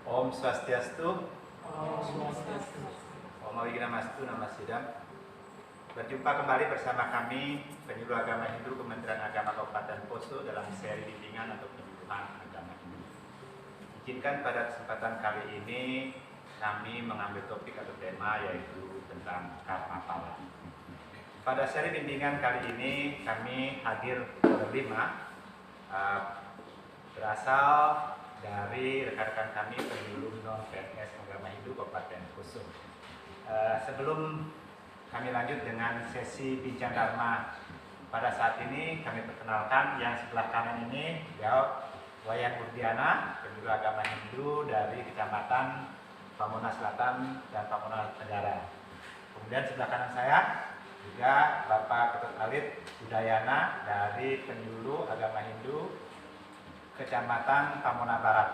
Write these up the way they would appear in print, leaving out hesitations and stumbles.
Om Swastiastu. Om Swastiastu. Om Awigiramastu Namasidam. Berjumpa kembali bersama kami Penyuluh Agama Hindu Kementerian Agama Kabupaten Poso dalam seri bimbingan atau penyuluhan agama Hindu. Izinkan pada kesempatan kali ini kami mengambil topik atau tema yaitu tentang karma pala. Pada seri bimbingan kali ini kami hadir berlima, berasal dari rekan-rekan kami penyuluh non PNS Agama Hindu Kabupaten Poso. Sebelum kami lanjut dengan sesi bincang dharma pada saat ini, kami perkenalkan yang sebelah kanan ini beliau Wayan Urdiana, penyuluh agama Hindu dari Kecamatan Pamunas Selatan dan Pamunas Tenggara. Kemudian sebelah kanan saya juga Bapak Ketut Alit Udayana dari penyuluh agama Hindu Kecamatan Pamunas Barat.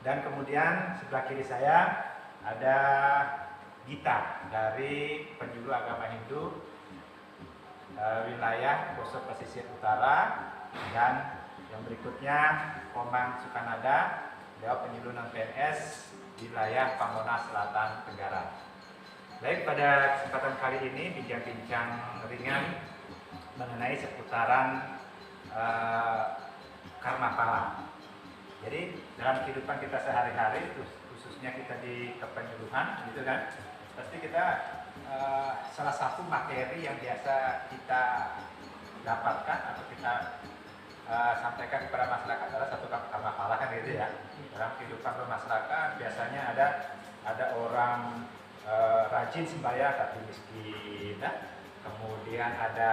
Dan kemudian sebelah kiri saya ada Gita dari penyuluh agama Hindu wilayah Poso Pesisir Utara, dan yang berikutnya Komang Sukanada, beliau penyuluh non PNS wilayah Pamunas Selatan Tenggara. Baik, pada kesempatan kali ini bincang-bincang ringan mengenai seputaran karma pala. Jadi dalam kehidupan kita sehari-hari, khususnya kita di kepenyuluhan, gitu kan, pasti kita salah satu materi yang biasa kita dapatkan atau kita sampaikan kepada masyarakat adalah satu karma pala, kan gitu ya. Dalam kehidupan bermasyarakat biasanya ada orang rajin sembahyang tapi miskin, kemudian ada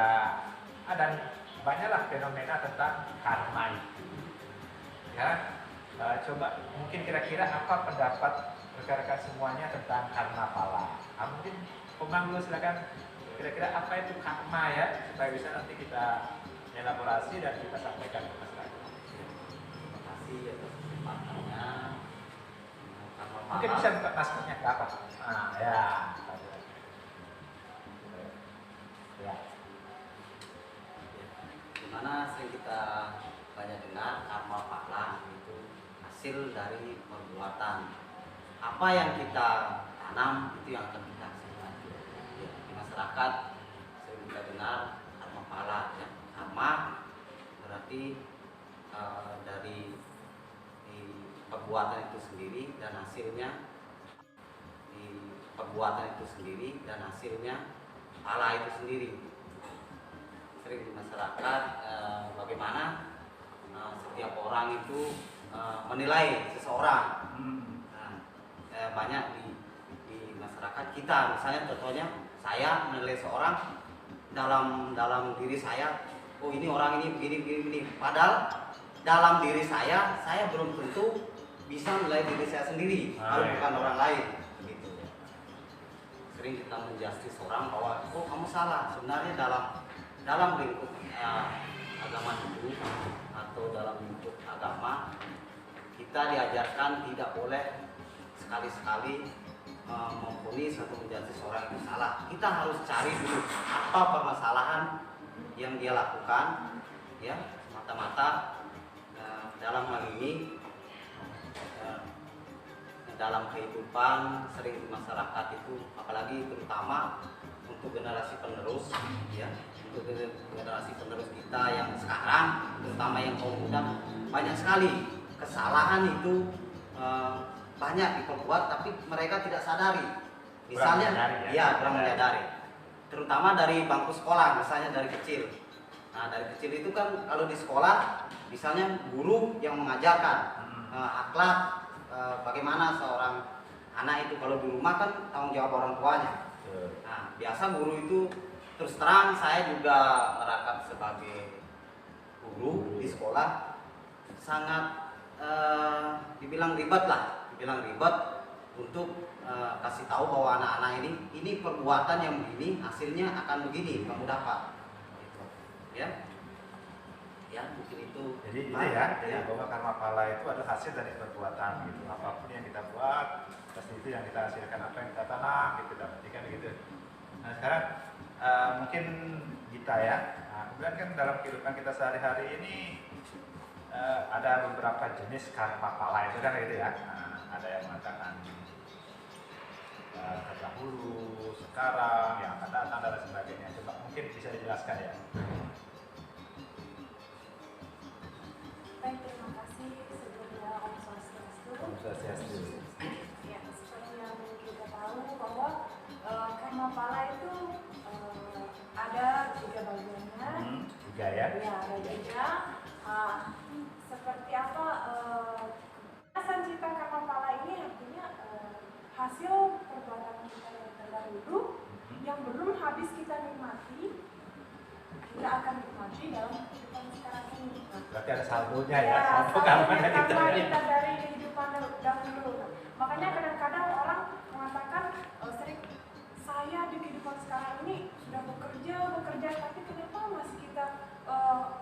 banyaklah fenomena tentang karma itu. Ya, coba mungkin kira-kira apa pendapat rekan-rekan semuanya tentang karma pala? Mungkin Komang dulu silakan. Kira-kira apa itu karma ya, supaya bisa nanti kita elaborasi dan kita sampaikan ke masyarakat. Terima kasih atas kesempatannya. Karma Mungkin pala. bisa buka maskernya ke apa? Ya. Ya. Dimana sering kita banyak dengar karma pala itu hasil dari perbuatan. Apa yang kita tanam itu yang akan kita hasilkan. Ya, di masyarakat sering kita dengar karma pala. Ya. Karma berarti dari perbuatan itu sendiri dan hasilnya, di perbuatan itu sendiri dan hasilnya pala itu sendiri. Sering di masyarakat bagaimana setiap orang itu menilai seseorang. Banyak di masyarakat kita, misalnya contohnya saya menilai seorang dalam diri saya, oh ini orang ini begini, padahal dalam diri saya belum tentu bisa menilai diri saya sendiri, kalau bukan orang lain, begitu. Sering kita menjustis orang bahwa oh kamu salah, sebenarnya dalam lingkup agama Hindu atau dalam lingkup agama kita diajarkan tidak boleh sekali-sekali memvonis atau menjudge seorang itu salah. Kita harus cari dulu apa permasalahan yang dia lakukan, ya, semata-mata dalam hal ini dalam kehidupan sering di masyarakat itu, apalagi terutama untuk generasi penerus, ya, untuk generasi penerus kita yang sekarang, terutama yang kaum muda, banyak sekali kesalahan itu banyak diperbuat tapi mereka tidak sadari. Misalnya, kurang menyadari. Terutama dari bangku sekolah, misalnya dari kecil. Nah, dari kecil itu kan kalau di sekolah, misalnya guru yang mengajarkan akhlak, bagaimana seorang anak itu, kalau di rumah kan tanggung jawab orang tuanya. Nah, biasa guru itu, terus terang saya juga merangkap sebagai guru di sekolah, sangat dibilang ribet untuk kasih tahu bahwa anak-anak ini perbuatan yang begini, hasilnya akan begini, kamu dapat. Gitu. Ya, mungkin itu. Jadi itu ya, bahwa karma pala itu adalah hasil dari perbuatan gitu. Apapun yang kita buat, pasti itu yang kita hasilkan, apa yang kita tanam gitu, dapatkan gitu. Nah sekarang mungkin kita ya, kemudian kan dalam kehidupan kita sehari-hari ini ada beberapa jenis karma pala itu kan gitu ya. ada yang mengatakan terdahulu, sekarang, yang akan datang dan sebagainya. Coba mungkin bisa dijelaskan ya. Baik, terima kasih sebelumnya Om Swastiastu. Om Swastiastu. Ya, seperti yang kita tahu bahwa karma pala itu ada 3 bagiannya. 3 ya? Ya, ada 3. Seperti apa sancita karma pala ini artinya hasil perbuatan kita yang terdahulu yang belum habis kita nikmati, kita akan nikmati dalam kehidupan sekarang ini. Berarti ada saldonya ya? Ya, Saldo karma kita dari kehidupan dahulu. Makanya kadang-kadang orang mengatakan sering, saya di kehidupan sekarang ini sudah bekerja, tapi kenapa masih kita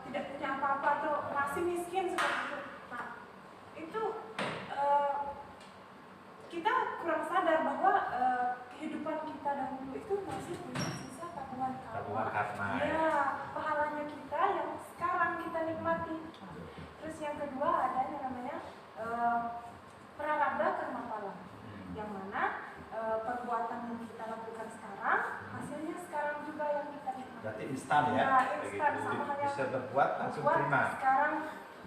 tidak punya apa-apa atau masih miskin seperti itu. Nah, itu kita kurang sadar bahwa kehidupan kita dahulu itu masih punya sisa tabungan karma. Ya, pahalanya kita yang sekarang kita nikmati. Terus yang kedua ada yang namanya prarabdha karma pala, yang mana perbuatan yang kita lakukan sekarang hasilnya sekarang juga yang kita nikmati. Berarti instan ya? Ya, instan, sama halnya bisa berbuat langsung terima. Sekarang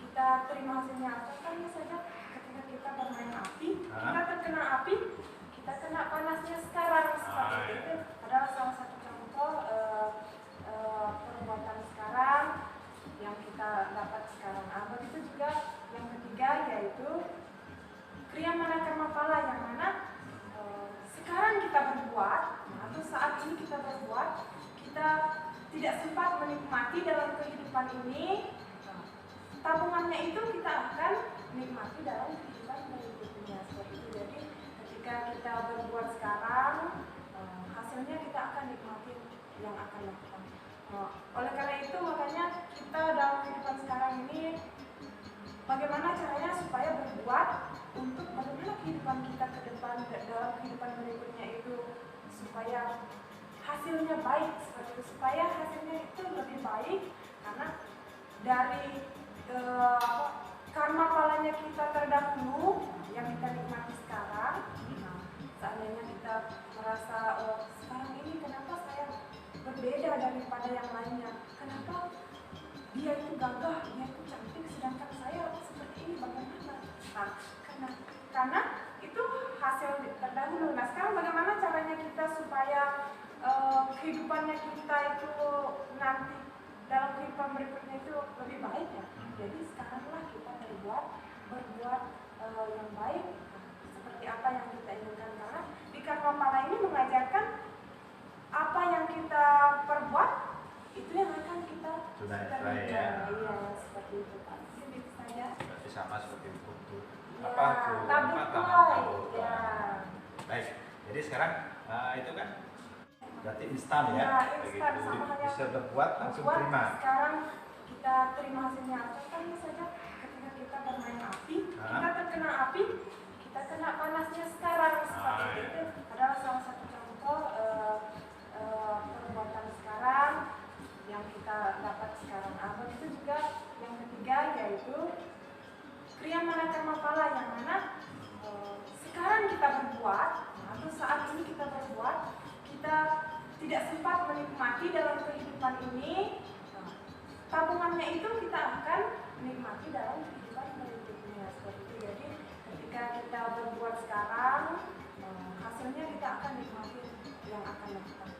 kita terima hasilnya. Contohnya saja ketika kita bermain api, kita terkena api, kita kena panasnya sekarang. Seperti itu adalah salah satu contoh perbuatan sekarang yang kita dapat sekarang. Begitu juga yang ketiga yaitu kriya mana karma pala, yang mana sekarang kita berbuat atau saat ini kita berbuat, kita tidak sempat menikmati dalam kehidupan ini, tabungannya itu kita akan nikmati dalam kehidupan berikutnya. Seperti itu. Jadi ketika kita berbuat sekarang, hasilnya kita akan nikmati yang akan datang. Oleh karena itu makanya kita dalam kehidupan sekarang ini bagaimana caranya supaya berbuat untuk bagaimana kehidupan kita ke depan, dalam kehidupan berikutnya itu supaya hasilnya baik, seperti itu, supaya hasilnya itu lebih baik karena dari karma palanya kita terdahulu yang kita nikmati sekarang. Nah, seandainya kita merasa sekarang ini kenapa saya berbeda daripada yang lainnya, kenapa dia itu gagah, dia itu cantik, sedangkan saya seperti ini, bagaimana? Nah, karena itu hasil terdahulu. Nah, sekarang bagaimana caranya kita supaya kehidupannya kita itu nanti dalam kehidupan berikutnya itu lebih baik ya? Jadi sekaranglah kita berbuat yang baik, seperti apa yang kita inginkan. Karena di karma pala ini mengajarkan apa yang kita perbuat itu yang akan kita tunaikan ya. Iya, seperti itu Pak. Jadi saja. Berarti sama seperti untuk Ya, tabur. ya. Baik. Jadi sekarang itu kan berarti instan ya. Ya, instan, sama halnya bisa berbuat langsung terima. Sekarang kita terima hasilnya. Contohnya saja ketika kita bermain api, kita terkena api, kita kena panasnya sekarang. Seperti itu adalah salah satu contoh perbuatan sekarang yang kita dapat sekarang. Begitu juga yang ketiga yaitu kriya mana karma pala, yang mana sekarang kita berbuat atau saat ini kita berbuat, kita tidak sempat menikmati dalam kehidupan ini, tabungannya itu kita akan menikmati dalam kehidupan berikutnya. Seperti itu. Jadi ketika kita berbuat sekarang, hasilnya kita akan nikmati yang akan datang.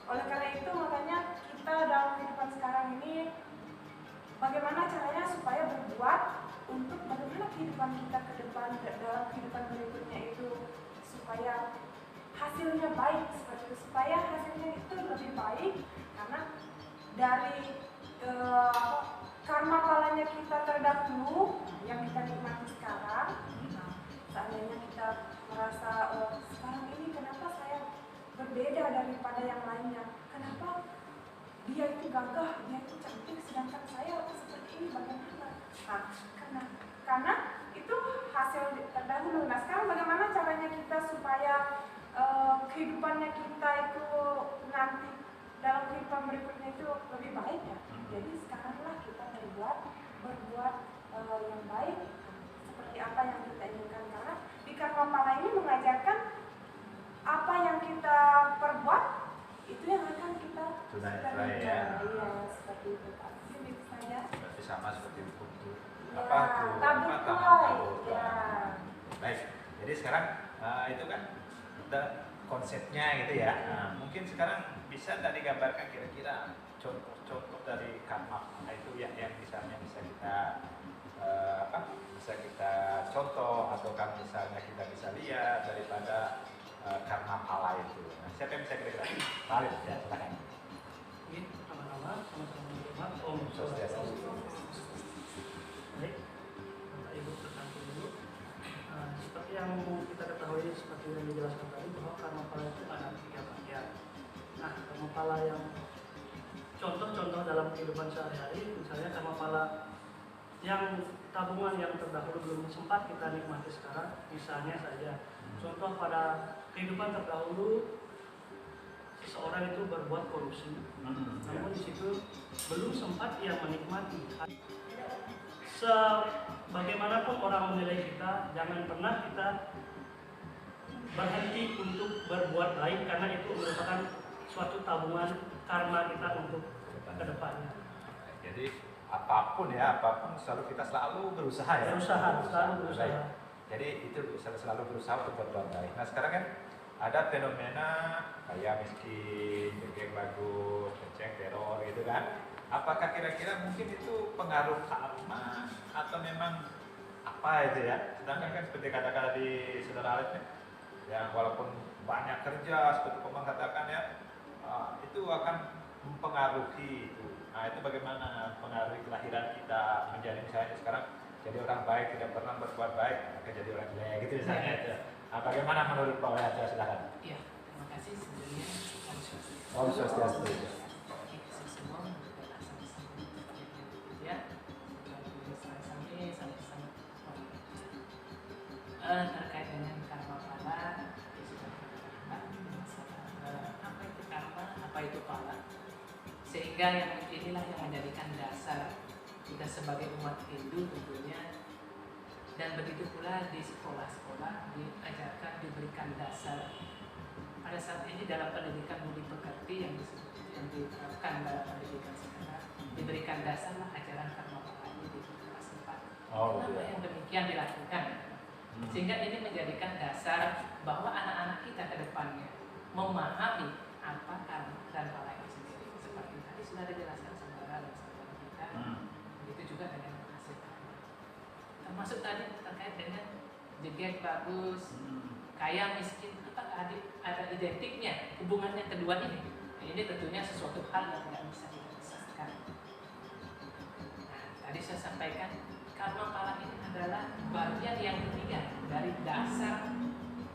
Oleh karena itu makanya kita dalam kehidupan sekarang ini bagaimana caranya supaya berbuat untuk bagaimana kehidupan kita ke depan, dalam kehidupan berikutnya itu supaya hasilnya baik, seperti itu, supaya hasilnya itu lebih baik karena dari karma palanya kita terdahulu yang kita nikmati sekarang. Nah, seandainya kita merasa sekarang ini kenapa saya berbeda daripada yang lainnya, kenapa dia itu gagah, dia itu cantik, sedangkan saya seperti ini, bagaimana? Nah, karena itu hasil terdahulu. Nah, sekarang bagaimana caranya kita supaya kehidupannya kita itu nanti dalam kehidupan berikutnya itu lebih baik ya? Jadi sekaranglah kita berbuat yang baik, seperti apa yang kita inginkan. Karena di di karma pala ini mengajarkan apa yang kita perbuat itu yang akan kita tunaikan ya. Iya, seperti itu Pak. Mungkin itu saja. Berarti sama seperti hukum itu. Ya, Apa tuh? tabur Apa tuai. tabur tuai? Ya. Baik. Jadi sekarang itu kan udah konsepnya gitu ya. Nah, mungkin sekarang bisa tadi gambarkan kira-kira contoh-contoh dari karma itu yang misalnya bisa kita bisa kita contoh atau kan misalnya kita bisa lihat daripada karma pala itu. Nah, siapa yang bisa kira-kira? Valid ya, silakan. Ini pertama-tama sama-sama Om Swastiastu. Baik, Bapak Ibu terkantor dulu. Seperti yang kita ketahui, seperti yang dijelaskan tadi, bahwa karma pala itu ada 3 bagian. Nah, karma pala yang contoh-contoh dalam kehidupan sehari-hari, misalnya karma pala yang tabungan yang terdahulu belum sempat kita nikmati sekarang, misalnya saja contoh pada kehidupan terdahulu seseorang itu berbuat korupsi, namun di situ belum sempat ia menikmati. Sebagaimanapun orang menilai kita, jangan pernah kita berhenti untuk berbuat baik, karena itu merupakan suatu tabungan karma kita untuk ke depannya. Jadi apapun selalu kita selalu berusaha ya. Selalu berusaha. Baik. Jadi itu selalu berusaha untuk berbuat baik. Nah sekarang kan ada fenomena kayak miskin, geng bagus, ngecek teror gitu kan. Apakah kira-kira mungkin itu pengaruh karma atau memang apa itu ya? Sedangkan kan seperti kata-kata di Saudara Alif yang walaupun banyak kerja seperti Komang katakan ya, itu akan mempengaruhi itu. Nah itu bagaimana pengaruhi kelahiran kita menjadi misalnya sekarang jadi orang baik tidak pernah berbuat baik akan jadi orang jelek gitu misalnya itu. Nah, bagaimana menurut Pak Wahya? Silakan. Iya, terima kasih sebelumnya. Om Swastiastu. Semua mengucapkan sama-sama ya. Terkait dengan karma pala, ya sudah apa itu karma, apa itu pala. Sehingga inilah yang menjadikan dasar kita sebagai umat Hindu tentunya, dan begitu pula di sekolah-sekolah diajarkan, diberikan dasar. Pada saat ini dalam pendidikan budi pekerti yang diterapkan dalam pendidikan sekarang, diberikan dasarlah ajaran karma pala ini di kelas 4. Kenapa yang demikian dilakukan? Sehingga ini menjadikan dasar bahwa anak-anak kita ke depannya memahami apa karma dan pala itu sendiri. Seperti tadi sudah dijelaskan saudara dan saudara kita, begitu juga dengan hasil karma. Termasuk tadi terkait dengan jegek bagus, kaya miskin, apakah ada identiknya hubungannya kedua ini? Nah, ini tentunya sesuatu hal yang tidak bisa dipisahkan. Nah, tadi saya sampaikan karma pala ini adalah bagian yang ketiga dari dasar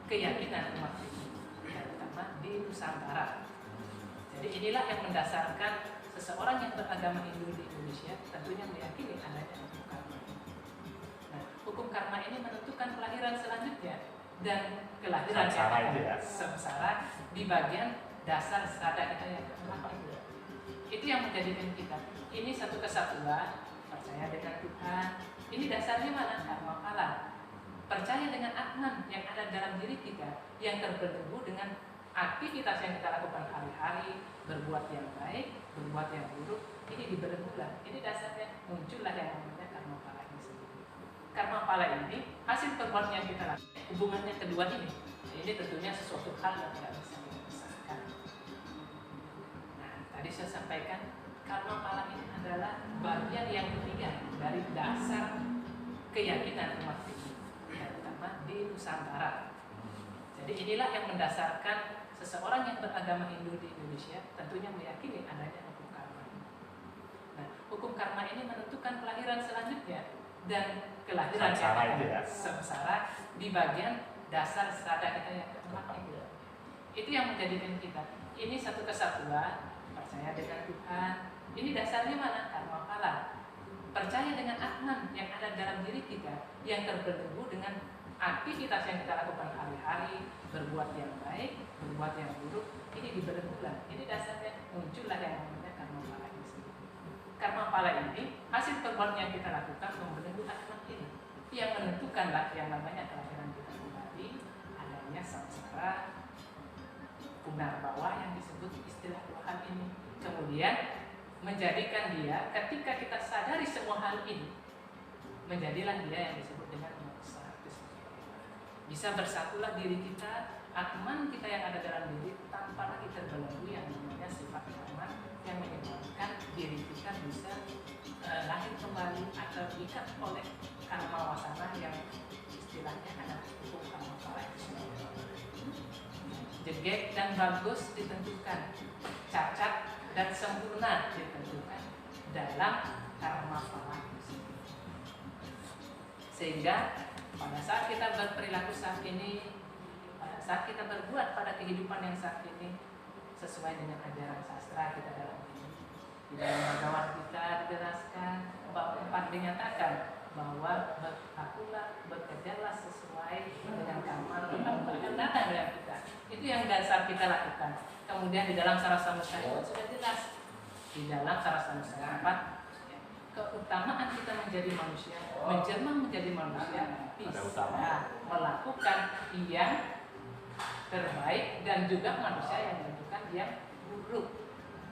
keyakinan umat Hindu, terutama di Nusantara. Jadi inilah yang mendasarkan seseorang yang beragama Hindu di Indonesia tentunya meyakini adanya hukum karma. Nah, hukum karma ini menentukan kelahiran selanjutnya dan kelahiran samsara di bagian dasar strada kita yang keempat itu. Itu yang menjadikan kita ini satu kesatuan, percaya dengan Tuhan. Ini dasarnya mana? Karma pala. Percaya dengan Atman yang ada dalam diri kita, yang terbelenggu dengan aktivitas yang kita lakukan hari-hari, berbuat yang baik, berbuat yang buruk, ini dibelenggulah. Ini dasarnya muncullah yang namanya karma pala ini sendiri. Karma pala ini hasil perbuatan yang kita lakukan, hubungannya kedua ini. Ini tentunya sesuatu hal yang tidak bisa dipisahkan. Nah, tadi saya sampaikan karma pala ini adalah bagian yang ketiga dari dasar keyakinan umat Hindu, terutama di Nusantara. Jadi inilah yang mendasarkan seseorang yang beragama Hindu di Indonesia tentunya meyakini adanya hukum karma. Nah, hukum karma ini menentukan kelahiran selanjutnya dan kelahiran samsara di bagian dasar strada kita yang keempat itu. Itu yang menjadikan kita ini satu kesatuan, percaya dengan Tuhan. Ini dasarnya mana? Karma pala. Percaya dengan Atman yang ada dalam diri kita, yang terbelenggu dengan aktivitas yang kita lakukan hari-hari, berbuat yang baik, berbuat yang buruk, ini dibelenggulah. Ini dasarnya muncullah yang namanya karma pala ini sendiri. Karma pala ini hasil perbuatan yang kita lakukan membelenggu Atman ini, yang menentukanlah yang namanya kelahiran kita kembali. samsara, punarbawa yang disebut istilah dua hal ini. Kemudian menjadikan dia, ketika kita sadari semua hal ini, menjadilah dia yang disebut dengan moksa. Bisa bersatulah diri kita, atman kita yang ada dalam diri tanpa lagi terbelenggu yang namanya sifat nyaman yang menyebabkan diri kita bisa lahir kembali atau diikat oleh karma wasana yang istilahnya ada hukum karma pala itu. Jegek dan bagus ditentukan, cacat dan sempurna ditentukan dalam karma pala itu. Sehingga pada saat kita berperilaku saat ini, pada saat kita berbuat pada kehidupan yang saat ini sesuai dengan ajaran sastra kita dalam ini, di dalam Bhagavad kita dijelaskan bab 4 dinyatakan bahwa berlakulah, bekerjalah sesuai dengan karma yang akan datang dari kita. Itu yang dasar kita lakukan. Kemudian di dalam Sarasa Nusantara sudah jelas, di dalam Sarasa Nusantara keutamaan kita menjadi manusia, menjelma menjadi manusia, bisa melakukan yang terbaik dan juga manusia yang melakukan yang buruk.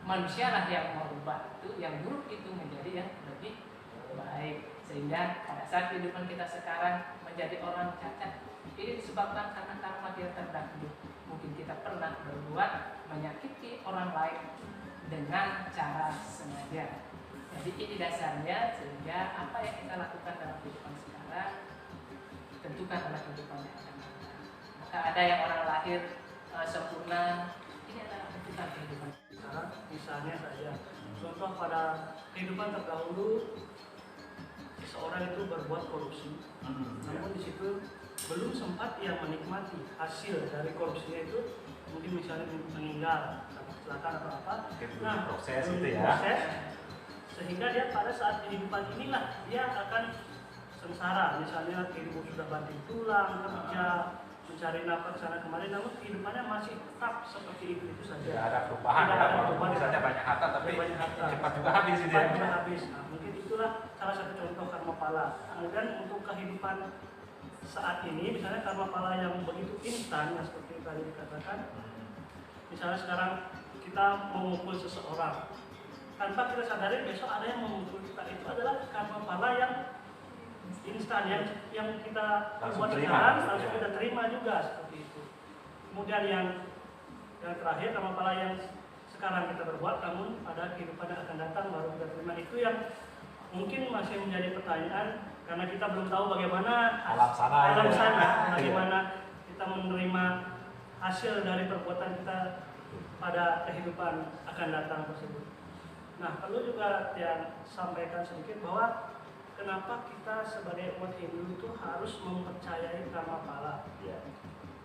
Manusialah yang merubah itu, yang buruk itu menjadi yang lebih baik. Sehingga pada saat kehidupan kita sekarang menjadi orang cacat, ini disebabkan karena karma kita terdahulu. Mungkin kita pernah berbuat menyakiti orang lain dengan cara sengaja. Jadi ini dasarnya, sehingga apa yang kita lakukan dalam kehidupan sekarang tentukan oleh kehidupan yang akan datang. Maka ada yang orang lahir sempurna, ini adalah tentukan kehidupan Sekarang misalnya saja, contoh pada kehidupan terdahulu seseorang itu berbuat korupsi, namun di situ belum sempat ia menikmati hasil dari korupsinya itu, mungkin misalnya meninggal, kecelakaan atau apa. Nah, proses itu ya. Proses, sehingga dia pada saat kehidupan inilah dia akan sengsara, misalnya kehidupan sudah banting tulang, kerja, mencari nafkah sana kemari, namun kehidupannya masih tetap seperti itu saja. Tidak ada perubahan, Tidak ya, ada walaupun perubahan. misalnya banyak harta tapi Banyak harta. cepat juga habis itu ya. Cepat juga habis. Nah, mungkin itulah salah satu contoh karma pala. Kemudian untuk kehidupan saat ini, misalnya karma pala yang begitu instan, yang seperti tadi dikatakan, misalnya sekarang kita memukul seseorang, tanpa kita sadari besok ada yang memukul kita, itu adalah karma pala yang instan, yang kita Langsung buat terima, sekarang gitu langsung ya. kita terima juga seperti itu. Kemudian yang terakhir karma pala yang sekarang kita berbuat, namun pada kehidupan yang akan datang baru kita terima. Itu yang mungkin masih menjadi pertanyaan karena kita belum tahu bagaimana Alam sana, alam ya. sana, Iya. bagaimana kita menerima hasil dari perbuatan kita pada kehidupan akan datang tersebut. Nah, perlu juga yang sampaikan sedikit bahwa kenapa kita sebagai umat Hindu itu harus mempercayai karma pala. Iya.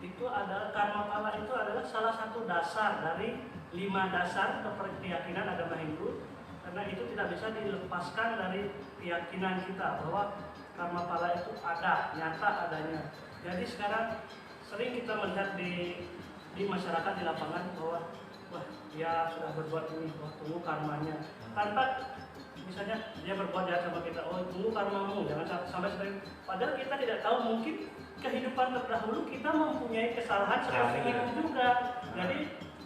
Itu adalah karma pala itu adalah salah satu dasar dari 5 dasar keyakinan agama Hindu, karena itu tidak bisa dilepaskan dari keyakinan kita bahwa karma pala itu ada, nyata adanya. Jadi sekarang sering kita melihat di masyarakat di lapangan bahwa wah dia sudah berbuat ini, wah tunggu karmanya. Tanpa misalnya dia berbuat jahat sama kita, oh tunggu karmamu, jangan sampai seperti. Padahal kita tidak tahu, mungkin kehidupan terdahulu kita mempunyai kesalahan seperti itu juga. Jadi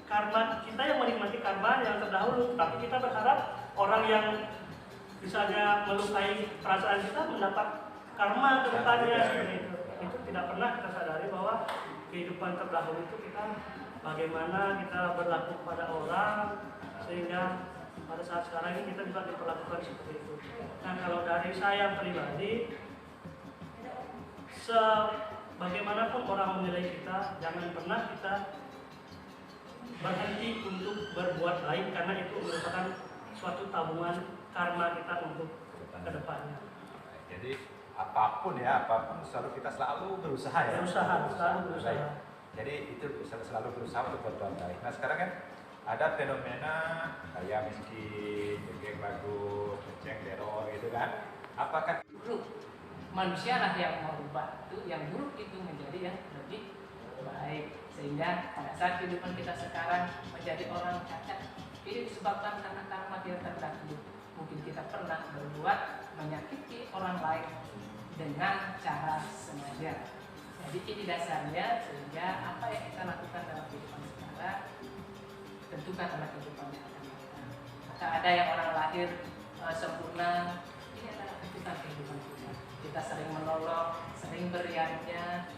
karma kita yang menikmati karma yang terdahulu, tapi kita berharap orang yang misalnya melukai perasaan kita mendapat karma ke depannya seperti itu. Itu tidak pernah kita sadari bahwa kehidupan terdahulu itu kita bagaimana kita berlaku pada orang sehingga pada saat sekarang ini kita juga diperlakukan seperti itu. Nah, kalau dari saya pribadi, sebagaimanapun orang menilai kita, jangan pernah kita berhenti untuk berbuat baik, karena itu merupakan suatu tabungan karma kita untuk kedepannya. Jadi apapun selalu kita selalu berusaha ya. Selalu berusaha. Baik. Jadi itu selalu berusaha untuk berbuat baik. Nah sekarang kan ada fenomena kaya miskin, geng bagus, ceng teror gitu kan. Apakah buruk? Manusialah yang merubah itu, yang buruk itu menjadi yang lebih baik. Sehingga pada saat kehidupan kita sekarang menjadi orang cacat, ini disebabkan karena karma kita terdahulu. Mungkin kita pernah berbuat menyakiti orang lain dengan cara sengaja. Jadi ini dasarnya, sehingga apa yang kita lakukan dalam kehidupan sekarang tentukan oleh kehidupan yang akan datang. Maka ada yang orang lahir sempurna, ini adalah tentukan kehidupan kita. Kita sering menolong, sering beriarnya,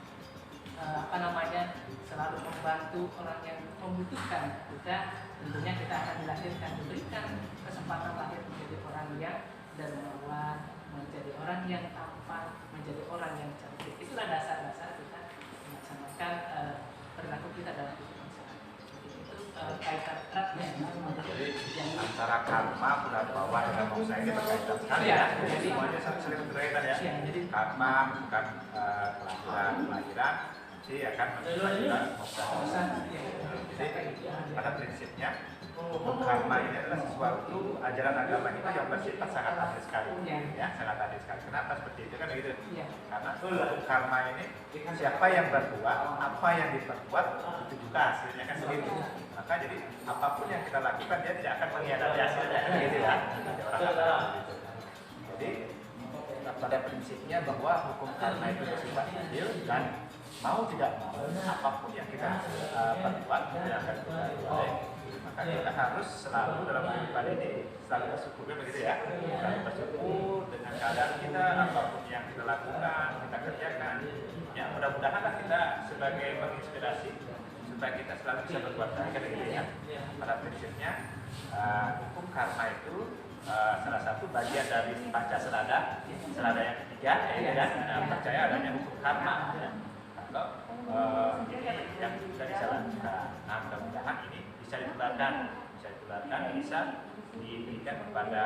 selalu membantu orang yang membutuhkan kita. Tentunya kita akan dilahirkan, diberikan kesempatan lahir menjadi orang yang dermawan, menjadi orang yang tampan, menjadi orang yang cantik. Itulah dasar-dasar kita melaksanakan perilaku kita dalam kehidupan sehari-hari. Itu kaitan eratnya. Jadi antara karma, bulan bawah dengan moksa ini berkaitan sekali ya. Jadi semuanya saling berkaitan ya. Jadi Karma bukan kelahiran, sih akan menyebabkan moksa. Jadi pada prinsipnya hukum karma ini adalah sesuatu ajaran agama itu yang bersifat sangat adil sekali, ya sangat adil sekali. Kenapa seperti itu kan begitu? Karena hukum karma ini siapa yang berbuat, apa yang diperbuat itu juga hasilnya kan sendiri. Maka jadi apapun yang kita lakukan dia tidak akan mengkhianati hasilnya kan gitu ya. Jadi pada prinsipnya bahwa hukum karma itu bersifat adil dan mau tidak mau apapun yang kita perbuat tidak akan kita perbuat. Maka kita harus selalu dalam kehidupan ini selalu bersyukur begitu ya. Selalu bersyukur dengan keadaan kita, apapun yang kita lakukan, kita kerjakan. Ya mudah-mudahan kita sebagai menginspirasi supaya kita selalu bisa berbuat baik kan gitu ya. Pada prinsipnya hukum karma itu salah satu bagian dari Pancaselada, selada yang ketiga, ya kan? Percaya adanya hukum karma. Ya. Kalau ini yang kita bisa lakukan, nah mudah-mudahan ini bisa ditularkan, bisa diberikan kepada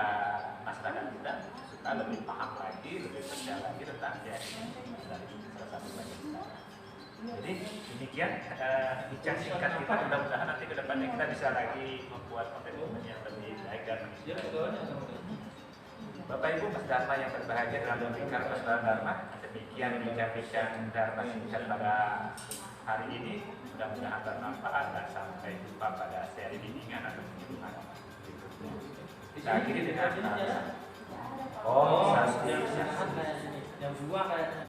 masyarakat kita supaya lebih paham lagi, lebih percaya lagi tentang ya ini dari salah satu bagian kita. Jadi demikian bincang singkat kita, mudah-mudahan nanti ke depannya kita bisa lagi membuat konten-konten yang lebih baik dan menginspirasi. Bapak Ibu Mas Dharma yang berbahagia dalam memberikan persoalan Dharma, demikian bincang-bincang Dharma singkat pada hari ini. Mudah-mudahan bermanfaat dan sampai jumpa pada seri bimbingan atau penyuluhan berikutnya. Kita akhiri dengan